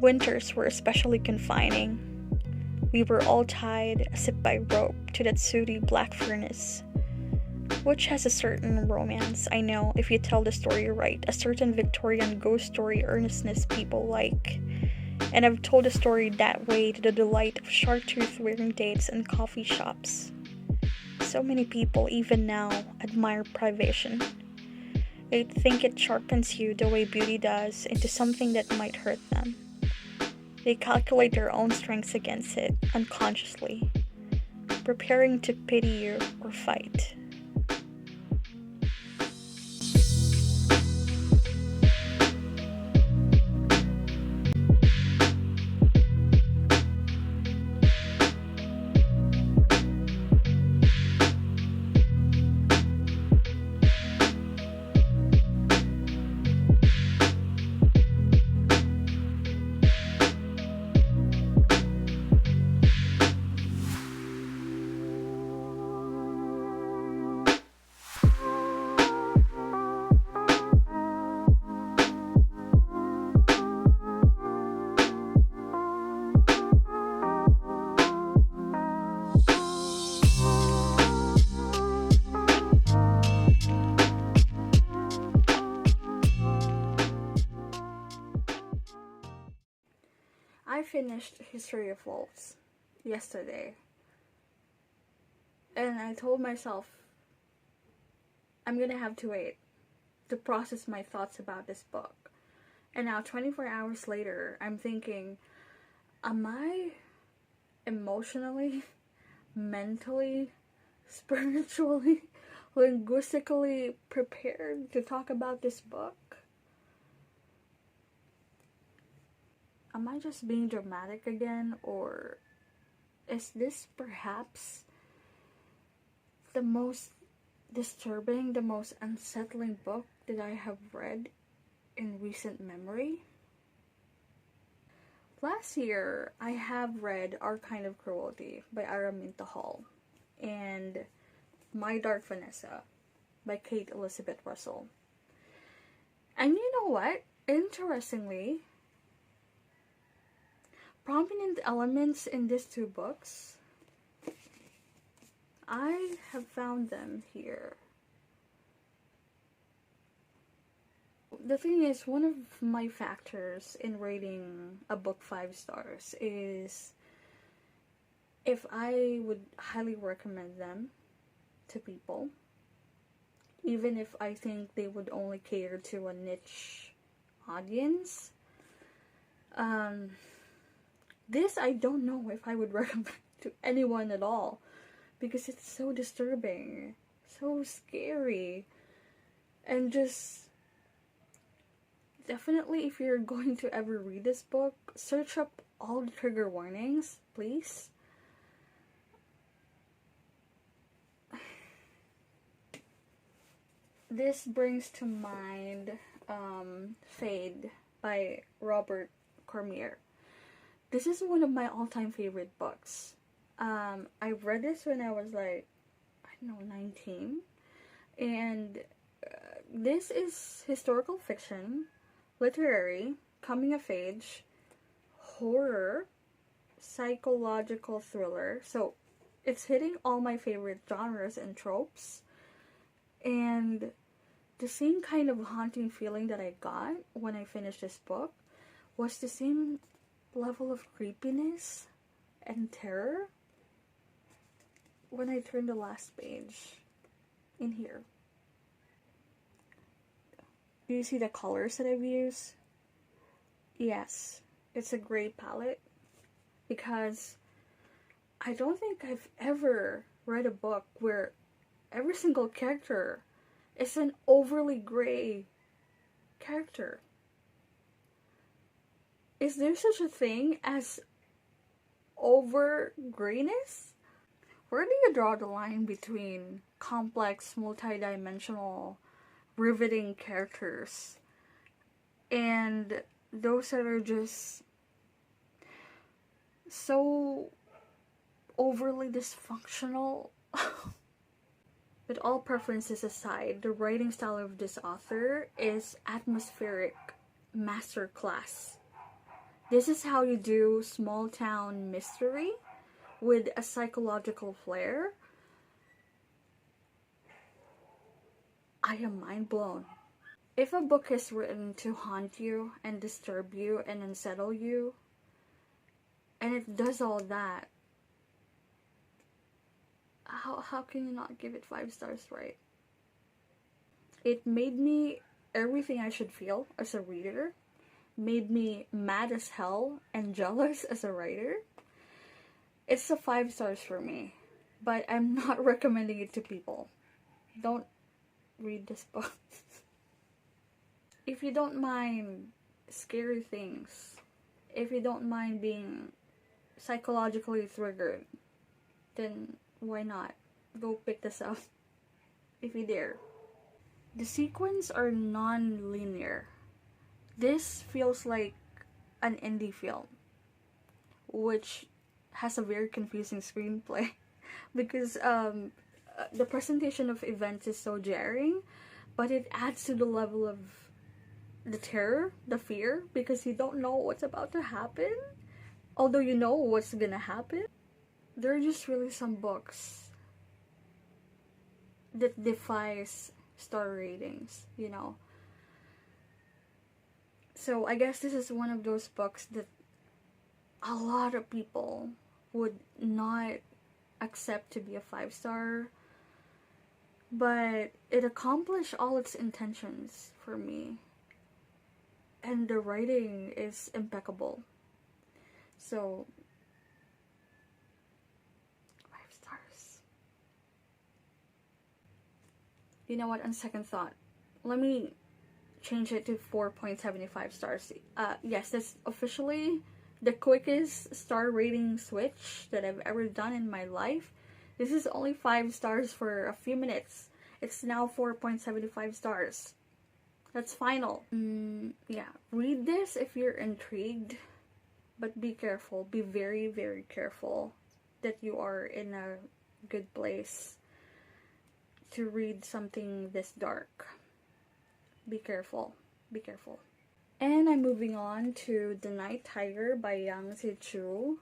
Winters were especially confining. We were all tied as if by rope to that sooty black furnace, which has a certain romance, I know, if you tell the story right, a certain Victorian ghost story earnestness people like. And I've told the story that way to the delight of chartreuse wearing dates and coffee shops. So many people, even now, admire privation. They think it sharpens you the way beauty does into something that might hurt them. They calculate their own strengths against it, unconsciously, preparing to pity you or fight. I finished History of Wolves yesterday, and I told myself I'm gonna have to wait to process my thoughts about this book. And now 24 hours later, I'm thinking, am I emotionally, mentally, spiritually, linguistically prepared to talk about this book? Am I just being dramatic again, or is this perhaps the most disturbing, the most unsettling book that I have read in recent memory? Last year, I have read Our Kind of Cruelty by Araminta Hall and My Dark Vanessa by Kate Elizabeth Russell. And you know what? Interestingly, prominent elements in these two books, I have found them here. The thing is, one of my factors in rating a book 5 stars is if I would highly recommend them to people, even if I think they would only cater to a niche audience. This I don't know if I would recommend to anyone at all, because it's so disturbing, so scary, and just definitely, if you're going to ever read this book, search up all the trigger warnings, please. This brings to mind Fade by Robert Cormier. This is one of my all-time favorite books. I read this when I was like, 19. And this is historical fiction, literary, coming of age, horror, psychological thriller. So it's hitting all my favorite genres and tropes. And the same kind of haunting feeling that I got when I finished this book was the same level of creepiness and terror when I turned the last page in here. Do you see the colors that I've used? Yes, it's a gray palette, because I don't think I've ever read a book where every single character is an overly gray character. Is there such a thing as over grayness? Where do you draw the line between complex, multi-dimensional, riveting characters and those that are just so overly dysfunctional? But all preferences aside, the writing style of this author is atmospheric masterclass. This is how you do small town mystery with a psychological flair. I am mind blown. If a book is written to haunt you and disturb you and unsettle you, and it does all that, how can you not give it 5 stars, right? It made me everything I should feel as a reader, made me mad as hell and jealous as a writer. It's a 5 stars for me, but I'm not recommending it to people. Don't read this book. If you don't mind scary things, if you don't mind being psychologically triggered, then why not? Go pick this up if you dare. The sequences are non-linear. This feels like an indie film, which has a very confusing screenplay because the presentation of events is so jarring, but it adds to the level of the terror, the fear, because you don't know what's about to happen, although you know what's gonna happen. There are just really some books that defies star ratings, you know. So I guess this is one of those books that a lot of people would not accept to be a 5 star, but it accomplished all its intentions for me, and the writing is impeccable. So 5 stars. You know what, on second thought, let me change it to 4.75 stars. Yes, that's officially the quickest star rating switch that I've ever done in my life. This is only 5 stars for a few minutes. It's now 4.75 stars. That's final. Yeah, read this if you're intrigued, but be careful. Be very, very careful that you are in a good place to read something this dark. Be careful. Be careful. And I'm moving on to The Night Tiger by Yang Si-chu.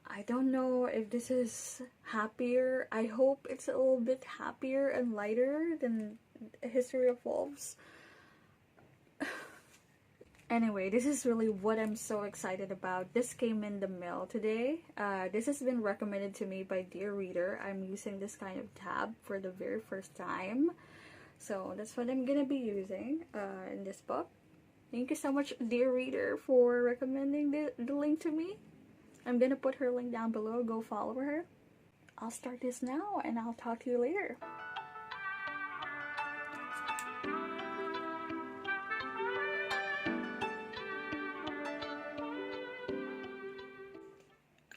I don't know if this is happier. I hope it's a little bit happier and lighter than History of Wolves. Anyway, this is really what I'm so excited about. This came in the mail today. This has been recommended to me by Dear Reader. I'm using this kind of tab for the very first time. So that's what I'm gonna be using in this book. Thank you so much, Dear Reader, for recommending the link to me. I'm gonna put her link down below. Go follow her. I'll start this now and I'll talk to you later.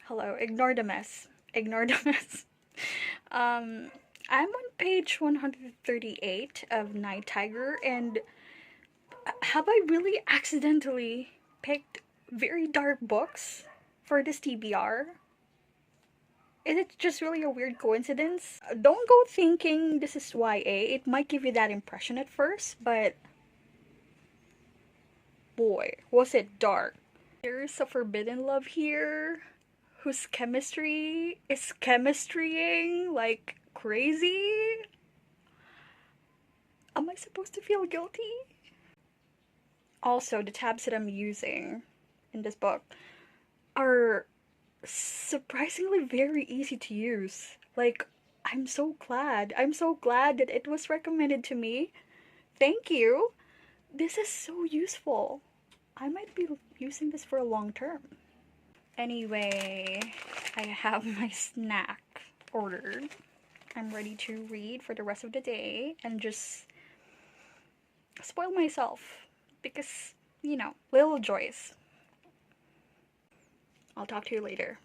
Hello, ignore the mess. Ignore the mess. I'm on page 138 of Night Tiger, and have I really accidentally picked very dark books for this TBR? Is it just really a weird coincidence? Don't go thinking this is YA. It might give you that impression at first, but boy, was it dark. There's a forbidden love here whose chemistry is chemistrying like crazy. Am I supposed to feel guilty? Also, the tabs that I'm using in this book are surprisingly very easy to use. Like, I'm so glad that it was recommended to me. Thank you. This is so useful. I might be using this for a long term. Anyway, I have my snack ordered. I'm ready to read for the rest of the day and just spoil myself because, you know, little joys. I'll talk to you later.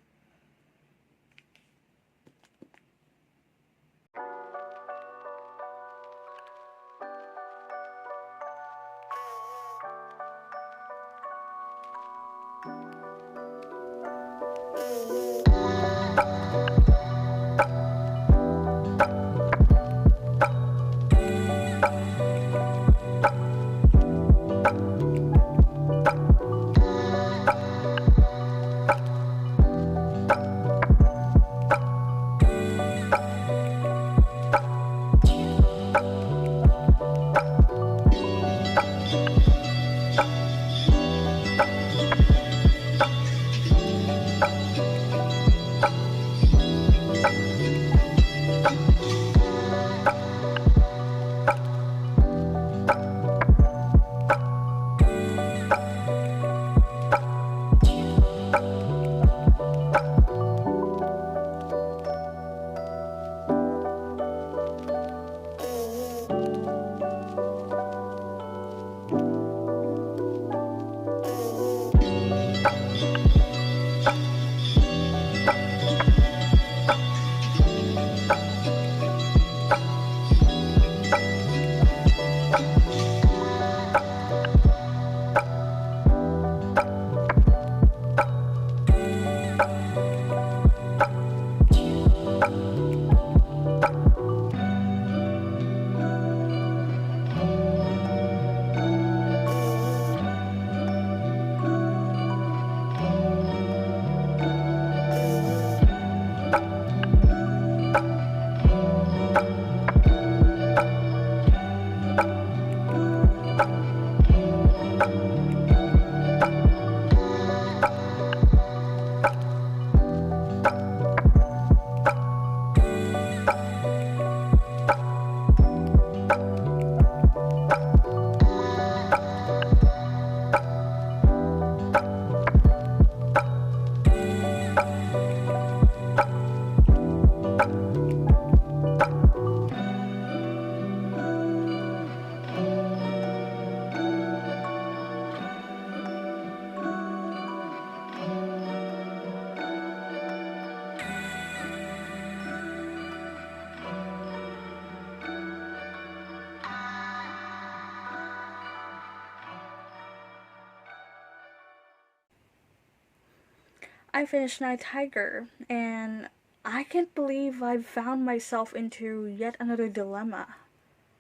I finished Night Tiger, and I can't believe I've found myself into yet another dilemma.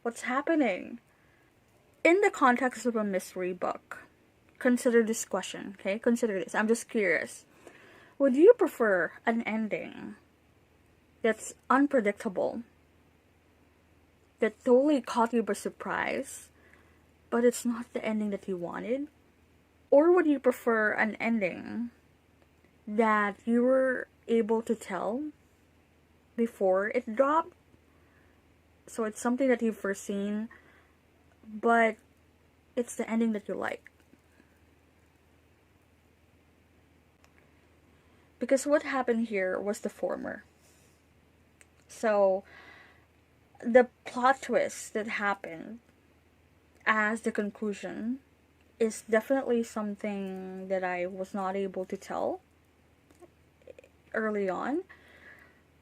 What's happening? In the context of a mystery book, consider this question, okay? Consider this. I'm just curious. Would you prefer an ending that's unpredictable, that totally caught you by surprise, but it's not the ending that you wanted? Or would you prefer an ending that you were able to tell before it dropped? So it's something that you've foreseen, but it's the ending that you like. Because what happened here was the former. So the plot twist that happened as the conclusion is definitely something that I was not able to tell early on.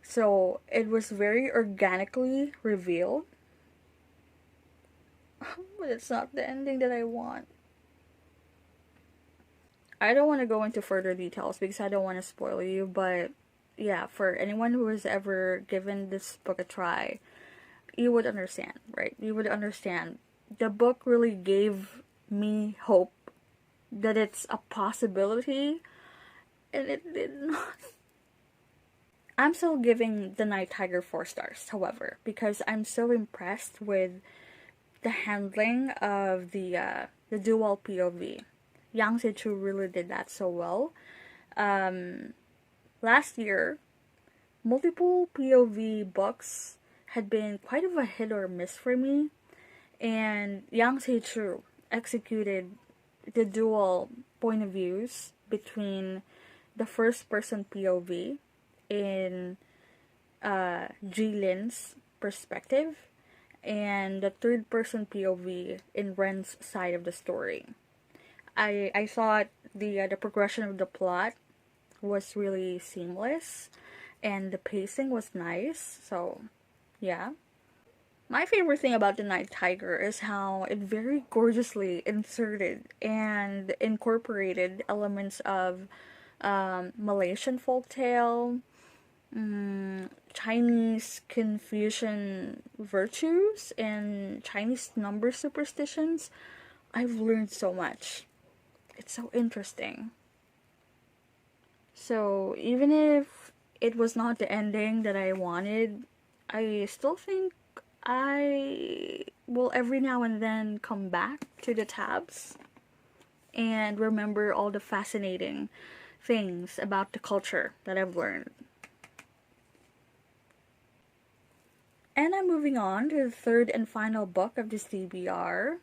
So it was very organically revealed. But it's not the ending that I want. I don't want to go into further details because I don't want to spoil you, but yeah, for anyone who has ever given this book a try, you would understand, right? You would understand. The book really gave me hope that it's a possibility, and it did not. I'm still giving The Night Tiger 4 stars, however, because I'm so impressed with the handling of the dual POV. Yang Se-chu really did that so well. Last year, multiple POV books had been quite of a hit or miss for me, and Yang Se-chu executed the dual point of views between the first person POV in Jilin's perspective and the third person POV in Ren's side of the story. I thought the progression of the plot was really seamless and the pacing was nice, so yeah. My favorite thing about The Night Tiger is how it very gorgeously inserted and incorporated elements of Malaysian folktale, Chinese Confucian virtues, and Chinese number superstitions. I've learned so much. It's so interesting. So even if it was not the ending that I wanted, I still think I will every now and then come back to the tabs and remember all the fascinating things about the culture that I've learned. And I'm moving on to the third and final book of this TBR,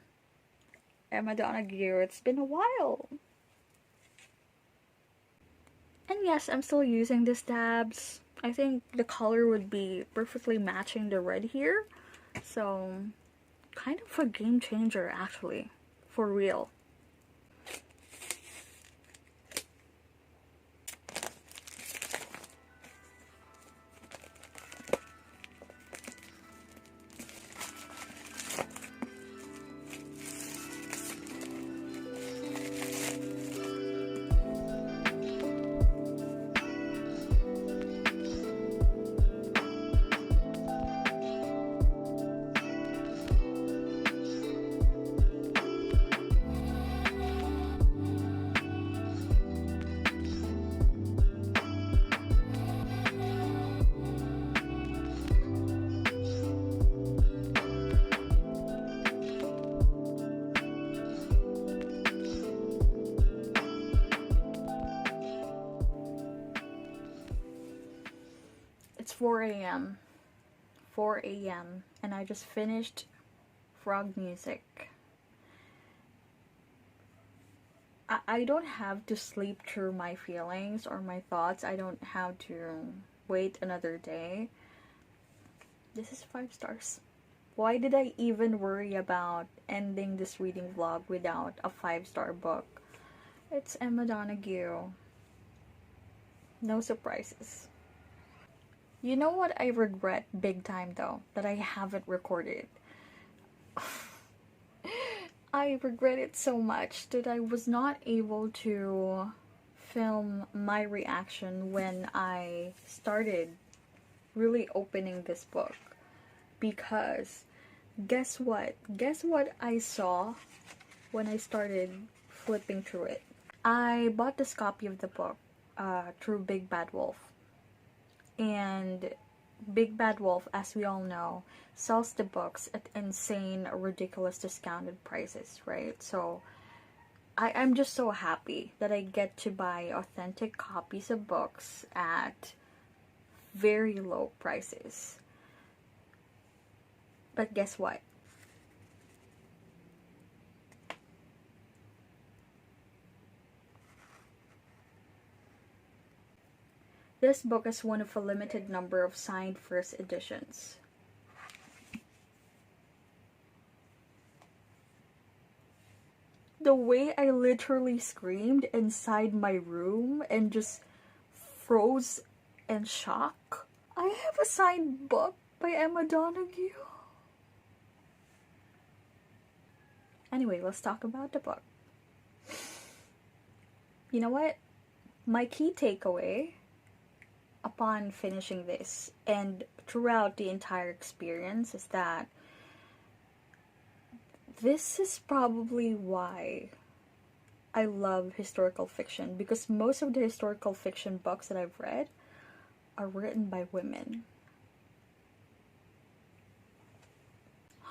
Emma Donoghue. It's been a while. And yes, I'm still using these tabs. I think the color would be perfectly matching the red here. So, kind of a game changer actually. For real. It's 4 a.m. 4 a.m. and I just finished Frog Music. I don't have to sleep through my feelings or my thoughts. I don't have to wait another day. This is 5 stars. Why did I even worry about ending this reading vlog without a 5-star book? It's Emma Donoghue. No surprises. You know what I regret big time though? That I haven't recorded. I regret it so much that I was not able to film my reaction when I started really opening this book, because guess what? Guess what I saw when I started flipping through it? I bought this copy of the book through Big Bad Wolf. And Big Bad Wolf, as we all know, sells the books at insane, ridiculous discounted prices, right? So I'm just so happy that I get to buy authentic copies of books at very low prices. But guess what? This book is one of a limited number of signed first editions. The way I literally screamed inside my room and just froze in shock. I have a signed book by Emma Donoghue. Anyway, let's talk about the book. You know what? My key takeaway upon finishing this and throughout the entire experience is that this is probably why I love historical fiction, because most of the historical fiction books that I've read are written by women.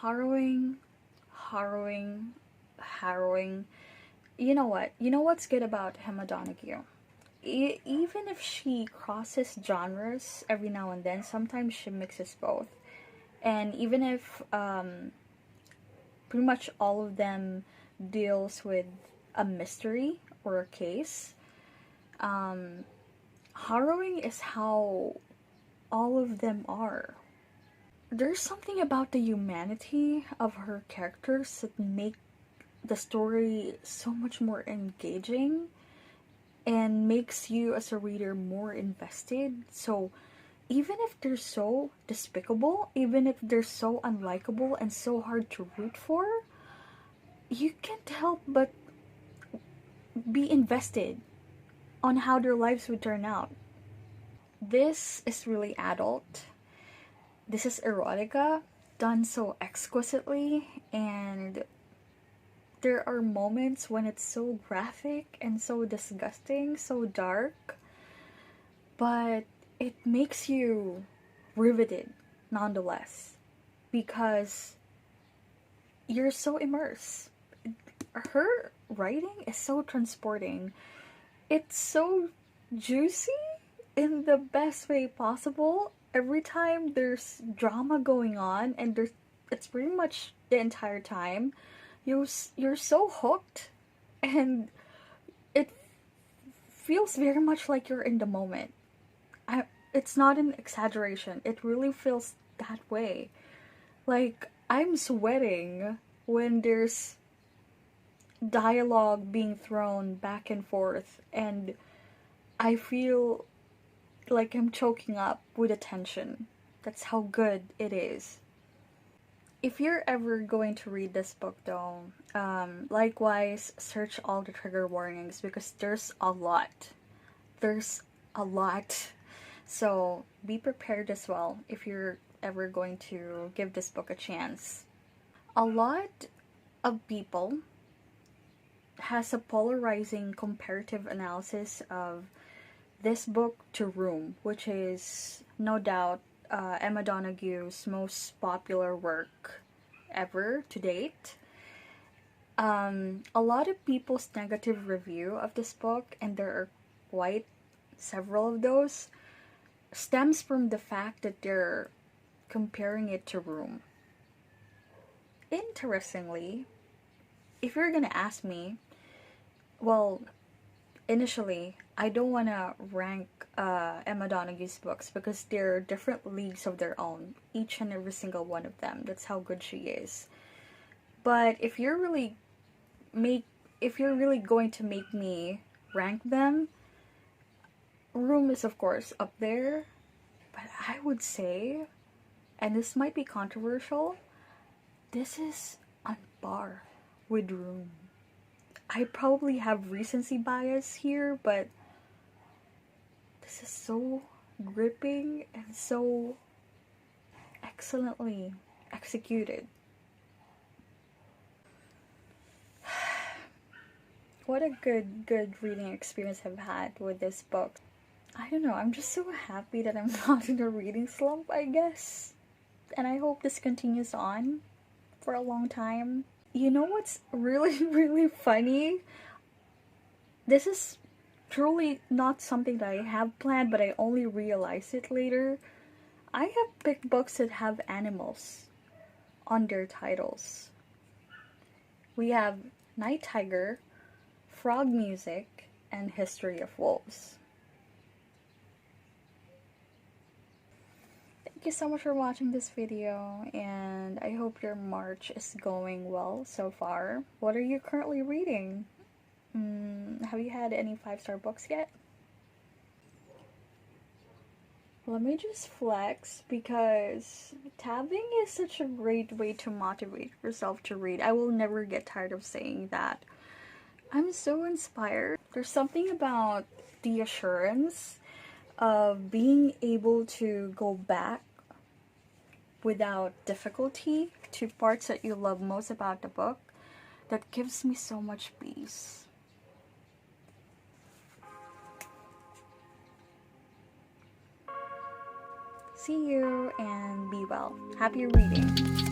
Harrowing. You know what? You know what's good about Emma Donoghue? Even if she crosses genres every now and then, sometimes she mixes both. And even if pretty much all of them deals with a mystery or a case, harrowing is how all of them are. There's something about the humanity of her characters that make the story so much more engaging and makes you as a reader more invested. So even if they're so despicable, even if they're so unlikable and so hard to root for, you can't help but be invested on how their lives would turn out. This is really adult. This is erotica done so exquisitely, and there are moments when it's so graphic and so disgusting, so dark, but it makes you riveted nonetheless because you're so immersed. Her writing is so transporting. It's so juicy in the best way possible. Every time there's drama going on, and it's pretty much the entire time, you're so hooked, and it feels very much like you're in the moment. It's not an exaggeration. It really feels that way. Like, I'm sweating when there's dialogue being thrown back and forth, and I feel like I'm choking up with attention. That's how good it is. If you're ever going to read this book though, likewise, search all the trigger warnings because there's a lot. There's a lot. So be prepared as well if you're ever going to give this book a chance. A lot of people has a polarizing comparative analysis of this book to Room, which is no doubt Emma Donoghue's most popular work ever to date. A lot of people's negative review of this book, and there are quite several of those, stems from the fact that they're comparing it to Room. Interestingly, if you're gonna ask me, well, initially, I don't want to rank Emma Donoghue's books because they're different leagues of their own, each and every single one of them. That's how good she is. But if you're really going to make me rank them, Room is of course up there, but I would say, and this might be controversial, this is on par with Room. I probably have recency bias here, but This is so gripping and so excellently executed. What a good reading experience I've had with this book. I don't know, I'm just so happy that I'm not in a reading slump, I guess. And I hope this continues on for a long time. You know what's really, really funny? This is truly not something that I have planned, but I only realized it later. I have picked books that have animals on their titles. We have Night Tiger, Frog Music, and History of Wolves. Thank you so much for watching this video, and I hope your March is going well so far. What are you currently reading? Have you had any 5-star books yet? Let me just flex, because tabbing is such a great way to motivate yourself to read. I will never get tired of saying that. I'm so inspired. There's something about the assurance of being able to go back without difficulty to parts that you love most about the book that gives me so much peace. See you and be well. Happy reading.